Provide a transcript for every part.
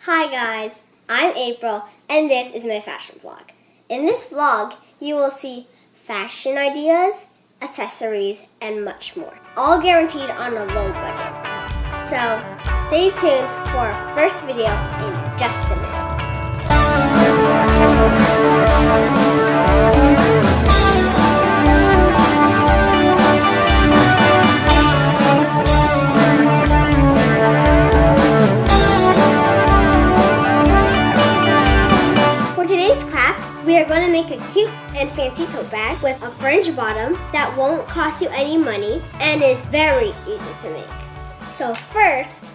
Hi guys, I'm April and this is my fashion vlog. In this vlog, you will see fashion ideas, accessories, and much more. All guaranteed on a low budget. So stay tuned for our first video in just a minute. We are going to make a cute and fancy tote bag with a fringe bottom that won't cost you any money and is very easy to make. So first,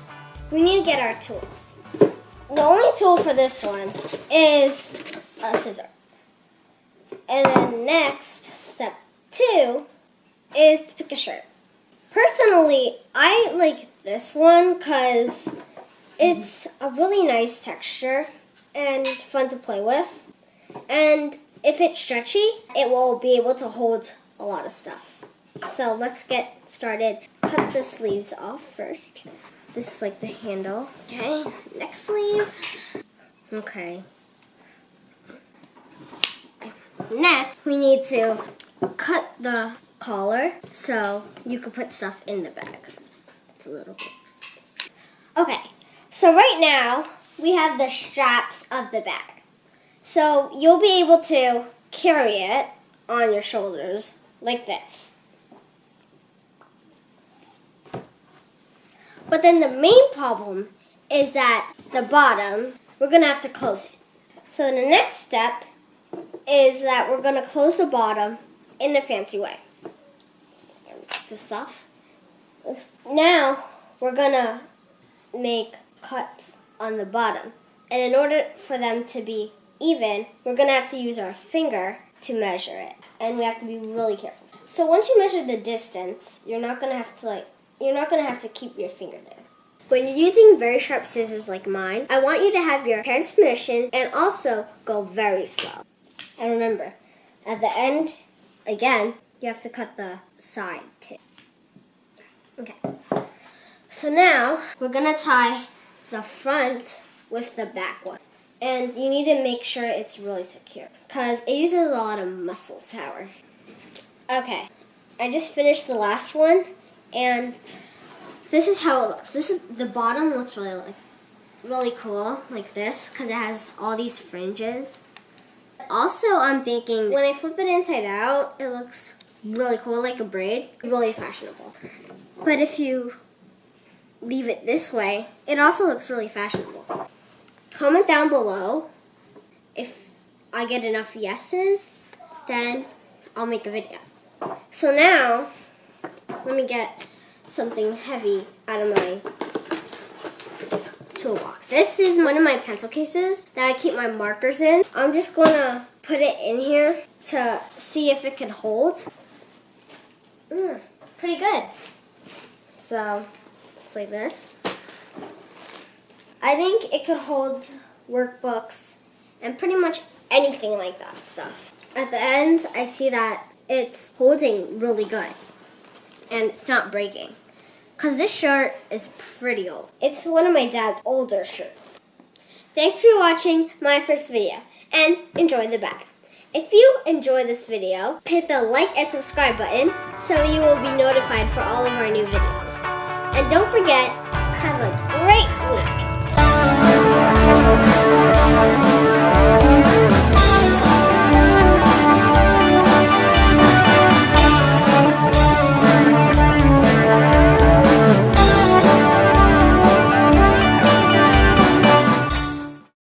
we need to get our tools. The only tool for this one is a scissor. And then next, step 2 is to pick a shirt. Personally, I like this one because it's a really nice texture and fun to play with. And if it's stretchy, it will be able to hold a lot of stuff. So let's get started. Cut the sleeves off first. This is like the handle. Okay, next sleeve. Okay. Next, we need to cut the collar so you can put stuff in the bag. It's a little bit. Okay, so right now, we have the straps of the bag. So you'll be able to carry it on your shoulders like this. But then the main problem is that the bottom, we're going to have to close it. So the next step is that we're going to close the bottom in a fancy way. Let me take this off. Now we're going to make cuts on the bottom. And in order for them to be even, we're going to have to use our finger to measure it. And we have to be really careful. So once you measure the distance, you're not going to have to keep your finger there. When you're using very sharp scissors like mine, I want you to have your parents' permission and also go very slow. And remember, at the end, again, you have to cut the side too. Okay. So now, we're going to tie the front with the back one. And you need to make sure it's really secure because it uses a lot of muscle power. Okay, I just finished the last one and this is how it looks. The bottom looks really cool like this because it has all these fringes. Also, I'm thinking when I flip it inside out, it looks really cool like a braid, really fashionable. But if you leave it this way, it also looks really fashionable. Comment down below if I get enough yeses, then I'll make a video. So now, let me get something heavy out of my toolbox. This is one of my pencil cases that I keep my markers in. I'm just going to put it in here to see if it can hold. Pretty good. So, it's like this. I think it could hold workbooks and pretty much anything like that stuff. At the end, I see that it's holding really good and it's not breaking. Because this shirt is pretty old. It's one of my dad's older shirts. Thanks for watching my first video and enjoy the bag. If you enjoy this video, hit the like and subscribe button so you will be notified for all of our new videos. And don't forget, have a great week.